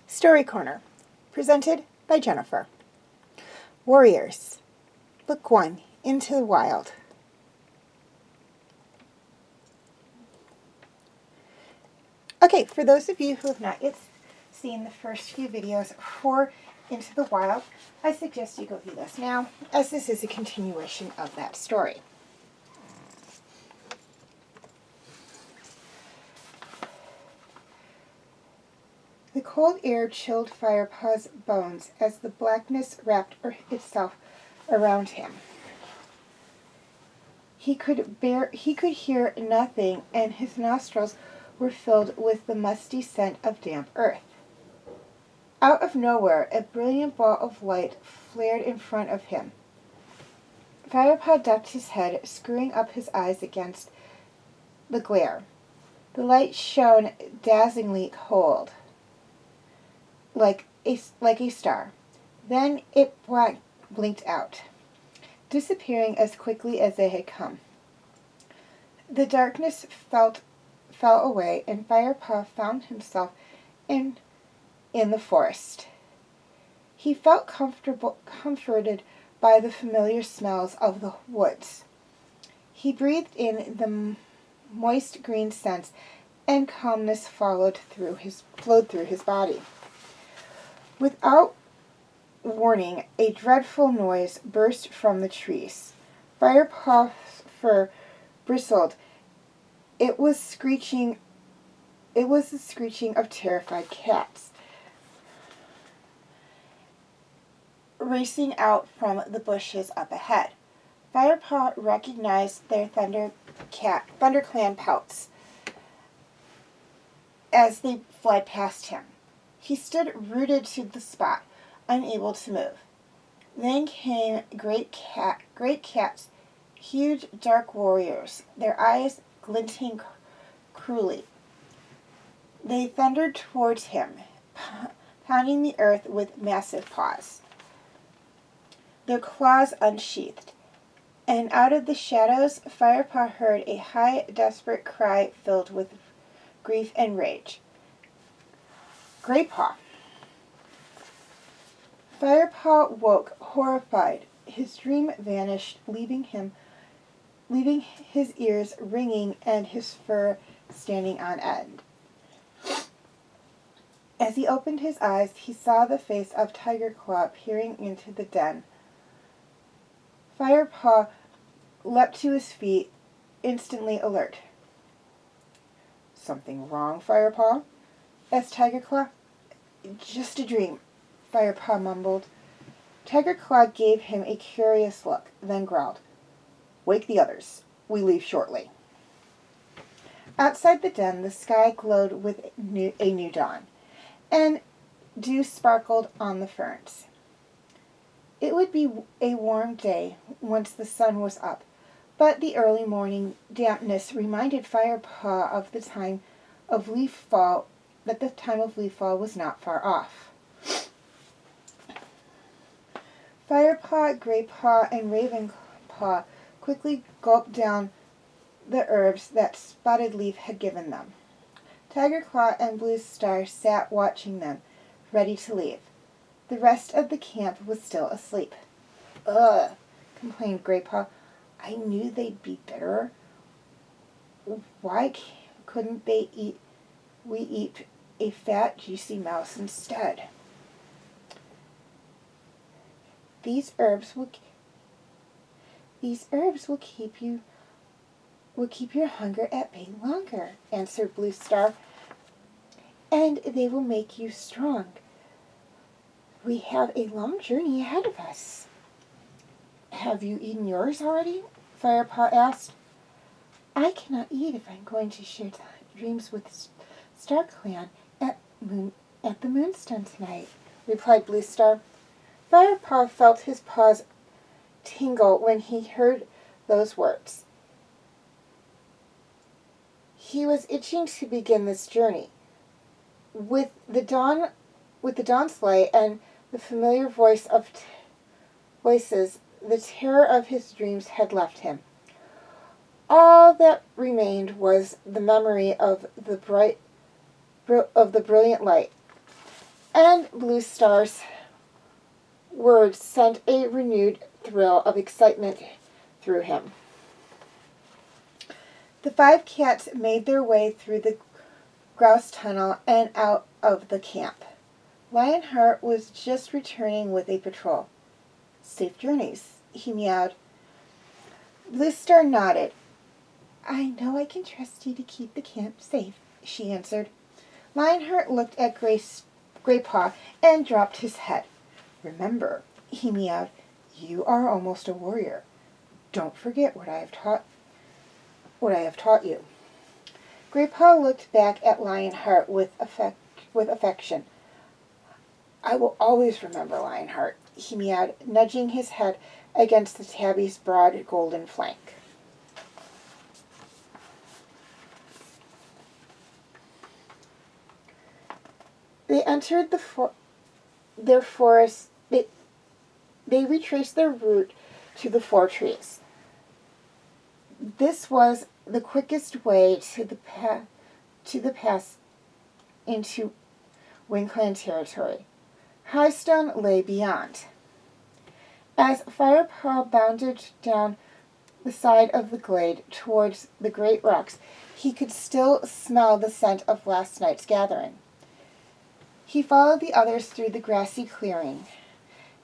Story Corner, presented by Jennifer. Warriors, Book 1, Into the Wild. Okay, for those of you who have not yet seen the first few videos for Into the Wild, I suggest you go view this now, as this is a continuation of that story. The cold air chilled Firepaw's bones as the blackness wrapped itself around him. He could hear nothing, and his nostrils were filled with the musty scent of damp earth. Out of nowhere, a brilliant ball of light flared in front of him. Firepaw ducked his head, screwing up his eyes against the glare. The light shone dazzlingly cold, like a star. Then it blinked out, disappearing as quickly as they had come. The darkness fell away, and Firepaw found himself in the forest. He felt comforted by the familiar smells of the woods. He breathed in the moist green scents, and calmness flowed through his body. Without warning, a dreadful noise burst from the trees. Firepaw's fur bristled. It was the screeching of terrified cats, racing out from the bushes up ahead. Firepaw recognized their ThunderClan pelts as they fled past him. He stood rooted to the spot, unable to move. Then came great cats, huge dark warriors, their eyes glinting cruelly. They thundered towards him, pounding the earth with massive paws, their claws unsheathed. And out of the shadows, Firepaw heard a high, desperate cry filled with grief and rage. Greypaw. Firepaw woke, horrified. His dream vanished, leaving his ears ringing and his fur standing on end. As he opened his eyes, he saw the face of TigerClaw peering into the den. Firepaw leapt to his feet, instantly alert. Something wrong, Firepaw? Asked TigerClaw. Just a dream, Firepaw mumbled. TigerClaw gave him a curious look, then growled, "Wake the others. We leave shortly." Outside the den, the sky glowed with a new dawn, and dew sparkled on the ferns. It would be a warm day once the sun was up, but the early morning dampness reminded Firepaw of the time of leaf fall was not far off. Firepaw, Greypaw, and Ravenpaw quickly gulped down the herbs that Spotted Leaf had given them. Tigerclaw and Blue Star sat watching them, ready to leave. The rest of the camp was still asleep. "Ugh," complained Greypaw. "I knew they'd be bitter. Why couldn't we eat a fat, juicy mouse instead? These herbs will keep your hunger at bay longer," answered Blue Star, "and they will make you strong. We have a long journey ahead of us." "Have you eaten yours already?" Firepaw asked. "I cannot eat if I'm going to share dreams with StarClan at the Moonstone tonight," replied Blue Star. Firepaw felt his paws tingle when he heard those words. He was itching to begin this journey. With the dawn's light and the familiar voices, the terror of his dreams had left him. All that remained was the memory of the brilliant light, and Blue Star's words sent a renewed thrill of excitement through him. The 5 cats made their way through the grouse tunnel and out of the camp. Lionheart was just returning with a patrol. "Safe journeys," he meowed. Blue Star nodded. "I know I can trust you to keep the camp safe," she answered. Lionheart looked at Greypaw and dropped his head. "Remember," he meowed, "you are almost a warrior. Don't forget what I have taught you." Greypaw looked back at Lionheart with affection. "I will always remember, Lionheart," he meowed, nudging his head against the tabby's broad golden flank. They entered their forest. They retraced their route to the 4 trees. This was the quickest way to the pass into WingClan territory. Highstone lay beyond. As Firepaw bounded down the side of the glade towards the great rocks, he could still smell the scent of last night's gathering. He followed the others through the grassy clearing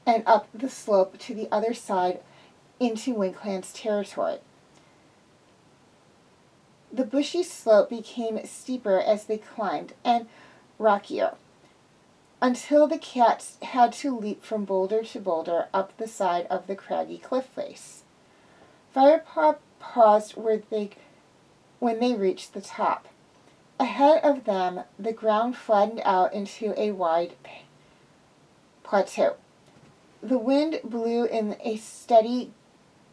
and up the slope to the other side into WingClan's territory. The bushy slope became steeper as they climbed, and rockier, until the cats had to leap from boulder to boulder up the side of the craggy cliff face. Firepaw paused when they reached the top. Ahead of them, the ground flattened out into a wide plateau. The wind blew in a steady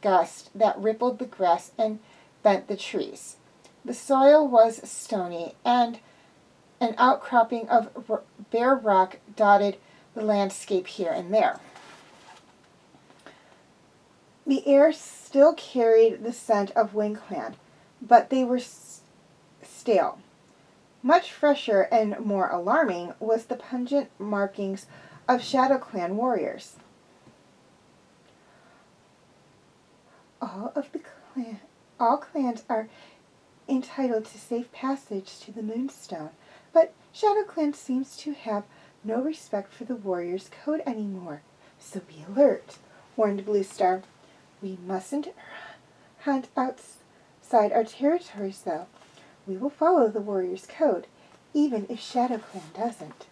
gust that rippled the grass and bent the trees. The soil was stony, and an outcropping of bare rock dotted the landscape here and there. The air still carried the scent of WingClan, but they were stale. Much fresher and more alarming was the pungent markings of ShadowClan warriors. All clans are entitled to safe passage to the Moonstone, but ShadowClan seems to have no respect for the warriors' code anymore. So be alert, warned Blue Star. "We mustn't hunt outside our territories, though. We will follow the warriors' code, even if ShadowClan doesn't."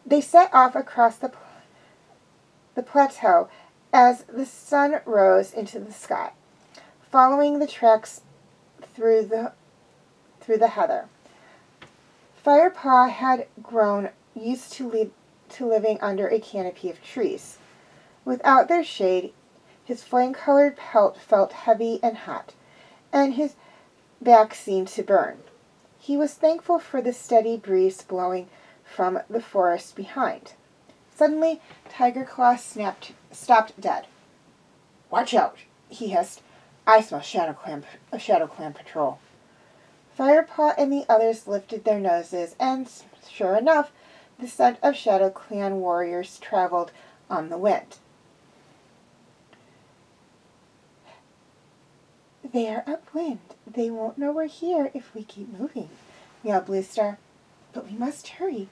They set off across the plateau as the sun rose into the sky, following the tracks through the heather. Firepaw had grown used to living under a canopy of trees. Without their shade, his flame-colored pelt felt heavy and hot, and his back seemed to burn. He was thankful for the steady breeze blowing from the forest behind. Suddenly, Tiger Claw stopped dead. "Watch out," he hissed. "I smell a ShadowClan patrol." Firepaw and the others lifted their noses, and sure enough, the scent of ShadowClan warriors traveled on the wind. "They are upwind. They won't know we're here if we keep moving," meowed Bluestar. "But we must hurry.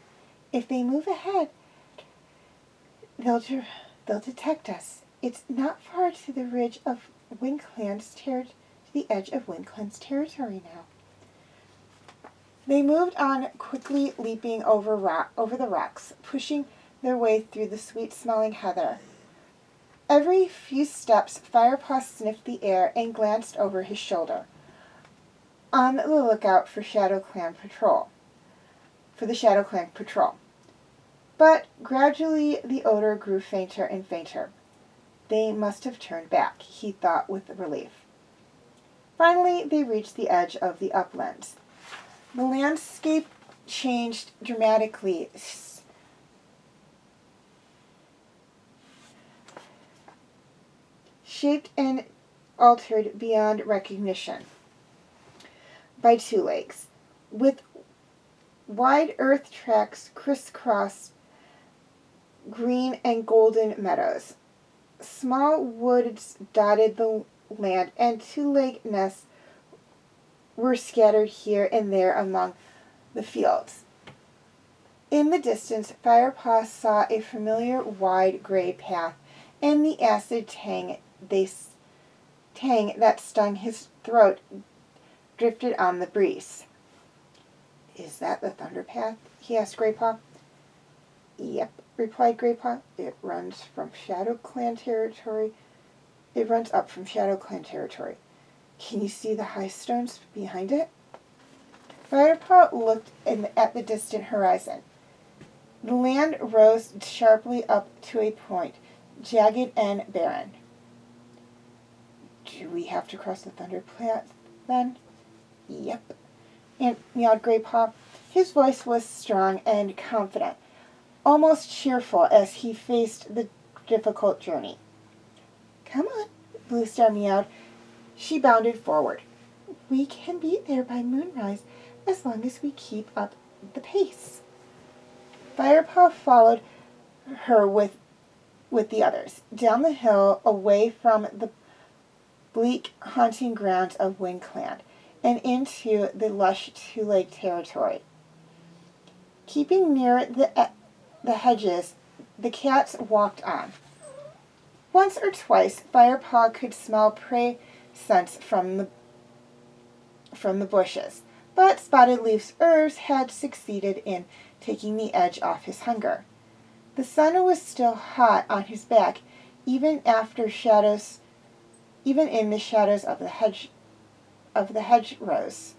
If they move ahead, they'll detect us. It's not far to the edge of WindClan's territory now." They moved on, quickly leaping over the rocks, pushing their way through the sweet-smelling heather. Every few steps, Firepaw sniffed the air and glanced over his shoulder, on the lookout for the ShadowClan patrol. But gradually the odor grew fainter and fainter. They must have turned back, he thought with relief. Finally, they reached the edge of the uplands. The landscape changed dramatically, shaped and altered beyond recognition by two lakes, with wide earth tracks crisscrossed green and golden meadows. Small woods dotted the land, and two lake nests were scattered here and there among the fields. In the distance, Firepaw saw a familiar wide gray path and the acid tang that stung his throat drifted on the breeze. "Is that the Thunder Path?" he asked Graypaw. "Yep," replied Graypaw. It runs up from ShadowClan territory. Can you see the high stones behind it?" Firepaw looked at the distant horizon. The land rose sharply up to a point, jagged and barren. "Do we have to cross the Thunder Path, then?" "Yep," and meowed Graypaw. His voice was strong and confident, almost cheerful as he faced the difficult journey. "Come on," Bluestar meowed. She bounded forward. "We can be there by moonrise as long as we keep up the pace." Firepaw followed her with the others, down the hill, away from the bleak hunting grounds of WindClan, and into the lush two-lake territory. Keeping near the hedges, the cats walked on. Once or twice, Firepaw could smell prey scents from the bushes, but Spotted Leaf's herbs had succeeded in taking the edge off his hunger. The sun was still hot on his back, even in the shadows of the hedgerows.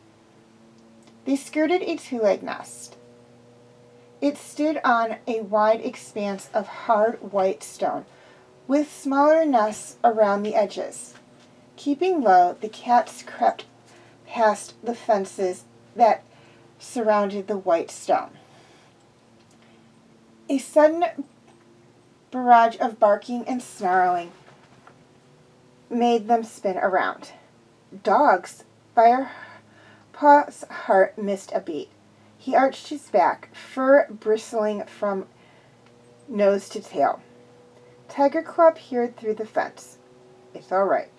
They skirted a two-leg nest. It stood on a wide expanse of hard white stone, with smaller nests around the edges. Keeping low, the cats crept past the fences that surrounded the white stone. A sudden barrage of barking and snarling made them spin around. Dogs! Firepaw's heart missed a beat. He arched his back, fur bristling from nose to tail. Tiger Claw peered through the fence. It's all right.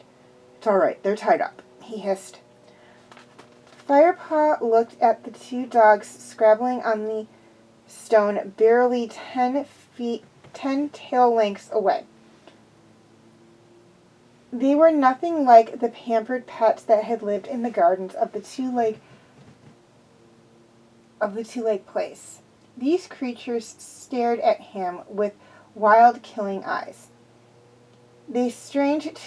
They're tied up," he hissed. Firepaw looked at the two dogs scrabbling on the stone barely 10 tail lengths away. They were nothing like the pampered pets that had lived in the gardens of the two-lake place. These creatures stared at him with wild, killing eyes. They strained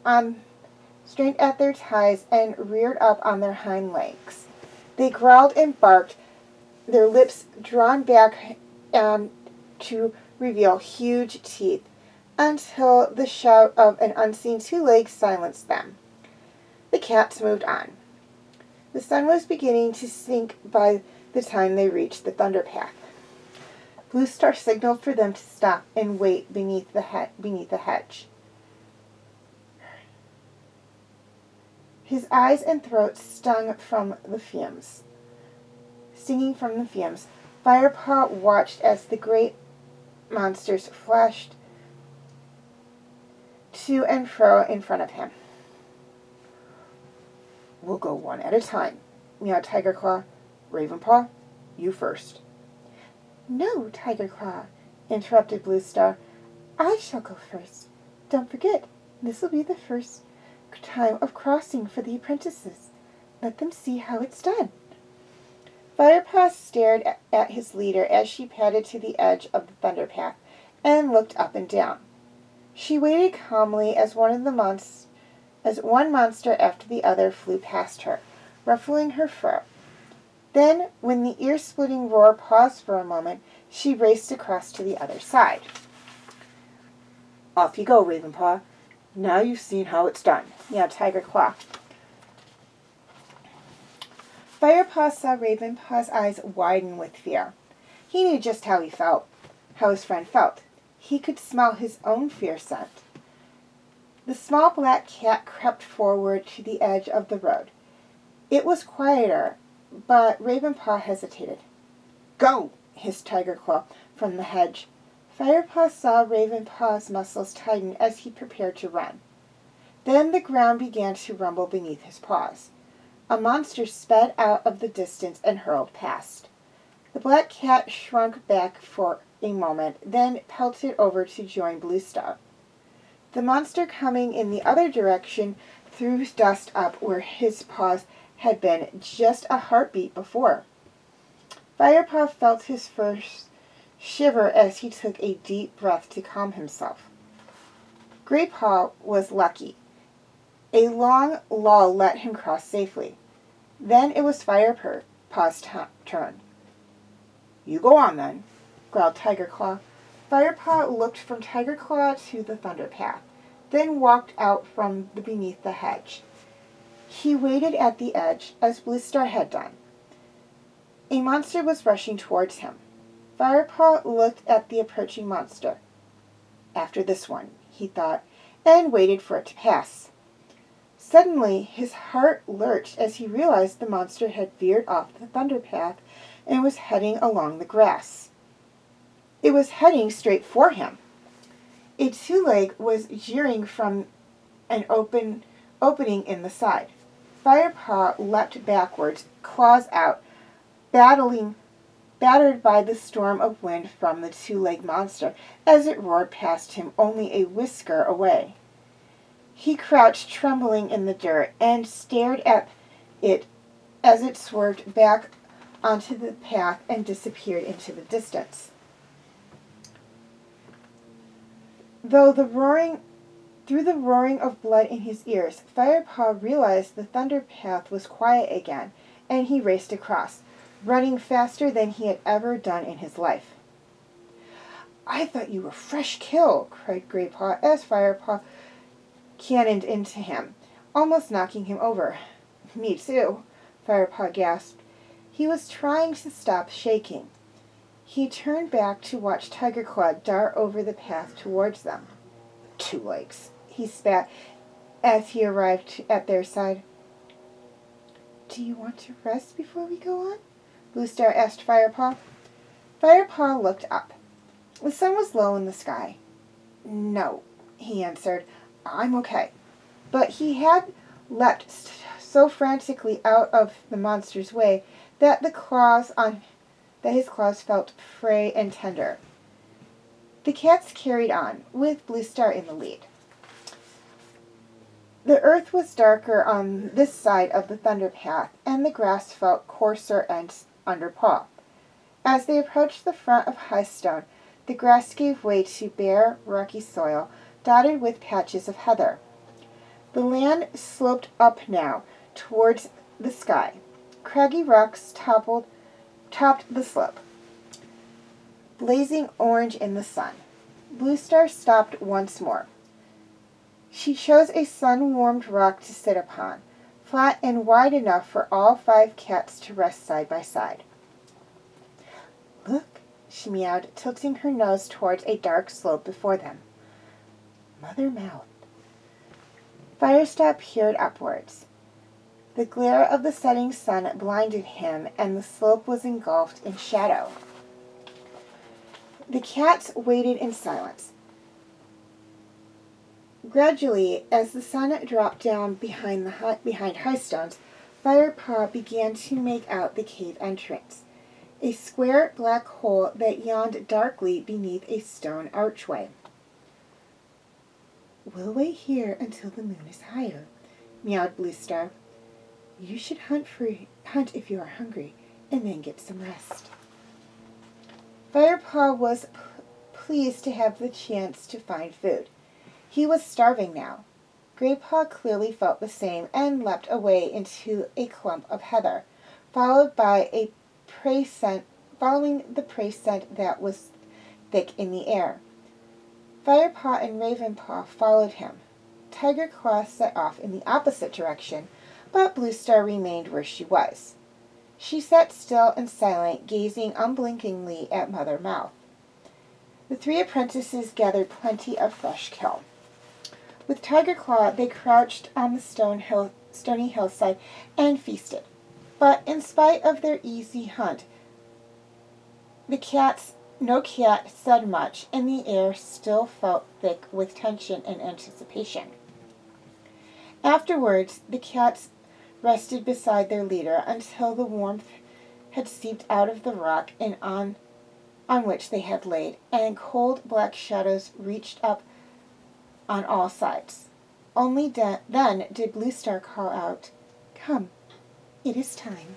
at their ties and reared up on their hind legs. They growled and barked, their lips drawn back to reveal huge teeth, until the shout of an unseen two-leg silenced them. The cats moved on. The sun was beginning to sink by the time they reached the Thunder Path. Blue Star signaled for them to stop and wait beneath the hedge. His eyes and throat stinging from the fumes. Firepaw watched as the great monsters flashed to and fro in front of him. "We'll go one at a time," meowed Tigerclaw. "Ravenpaw, you first." "No, Tigerclaw," interrupted Blue Star. "I shall go first. Don't forget, this will be the first time of crossing for the apprentices. Let them see how it's done." Firepaw stared at his leader as she padded to the edge of the thunder path and looked up and down. She waited calmly as one monster after the other flew past her, ruffling her fur. Then, when the ear-splitting roar paused for a moment, she raced across to the other side. "Off you go, Ravenpaw. Now you've seen how it's done," meowed Tigerclaw. Firepaw saw Ravenpaw's eyes widen with fear. He knew just how his friend felt. He could smell his own fear scent. The small black cat crept forward to the edge of the road. It was quieter, but Ravenpaw hesitated. "Go!" hissed Tigerclaw from the hedge. Firepaw saw Ravenpaw's muscles tighten as he prepared to run. Then the ground began to rumble beneath his paws. A monster sped out of the distance and hurled past. The black cat shrunk back for a moment, then pelted over to join Blue Star. The monster coming in the other direction threw dust up where his paws had been just a heartbeat before. Firepaw felt his first shiver as he took a deep breath to calm himself. Greypaw was lucky. A long lull let him cross safely. Then it was Firepaw's turn. "You go on, then," growled Tigerclaw. Firepaw looked from Tigerclaw to the thunder path, then walked out from beneath the hedge. He waited at the edge, as Blue Star had done. A monster was rushing towards him. Firepaw looked at the approaching monster. "After this one," he thought, and waited for it to pass. Suddenly, his heart lurched as he realized the monster had veered off the thunder path and was heading along the grass. It was heading straight for him. A two-leg was jeering from an opening in the side. Firepaw leapt backwards, claws out, battered by the storm of wind from the two-legged monster as it roared past him only a whisker away. He crouched trembling in the dirt and stared at it as it swerved back onto the path and disappeared into the distance. Through the roaring of blood in his ears, Firepaw realized the thunder path was quiet again, and he raced across, running faster than he had ever done in his life. "I thought you were fresh kill," cried Greypaw as Firepaw cannoned into him, almost knocking him over. "Me too," Firepaw gasped. He was trying to stop shaking. He turned back to watch Tigerclaw dart over the path towards them. "Two legs," he spat as he arrived at their side. "Do you want to rest before we go on?" Blue Star asked Firepaw. Firepaw looked up. The sun was low in the sky. "No," he answered. "I'm okay." But he had leapt so frantically out of the monster's way that his claws felt fray and tender. The cats carried on, with Blue Star in the lead. The earth was darker on this side of the thunder path, and the grass felt coarser and underpaw. As they approached the front of Highstone, the grass gave way to bare, rocky soil, dotted with patches of heather. The land sloped up now towards the sky. Craggy rocks topped the slope, blazing orange in the sun. Blue Star stopped once more. She chose a sun-warmed rock to sit upon, flat and wide enough for all 5 cats to rest side by side. "Look," she meowed, tilting her nose towards a dark slope before them. Mother mouthed. Firestar peered upwards. The glare of the setting sun blinded him, and the slope was engulfed in shadow. The cats waited in silence. Gradually, as the sun dropped down behind high stones, Firepaw began to make out the cave entrance, a square black hole that yawned darkly beneath a stone archway. We'll wait here until the moon is higher, meowed Bluestar. You should hunt if you are hungry, and then get some rest. Firepaw was pleased to have the chance to find food. He was starving now. Greypaw clearly felt the same and leapt away into a clump of heather, following the prey scent that was thick in the air. Firepaw and Ravenpaw followed him. Tigerclaw set off in the opposite direction, but Bluestar remained where she was. She sat still and silent, gazing unblinkingly at Mother Mouth. The three apprentices gathered plenty of fresh kill. With Tigerclaw, they crouched on the stony hillside and feasted. But in spite of their easy hunt, no cat said much, and the air still felt thick with tension and anticipation. Afterwards, the cats rested beside their leader until the warmth had seeped out of the rock and on which they had laid, and cold black shadows reached up on all sides. Only then did Bluestar call out, "Come, it is time."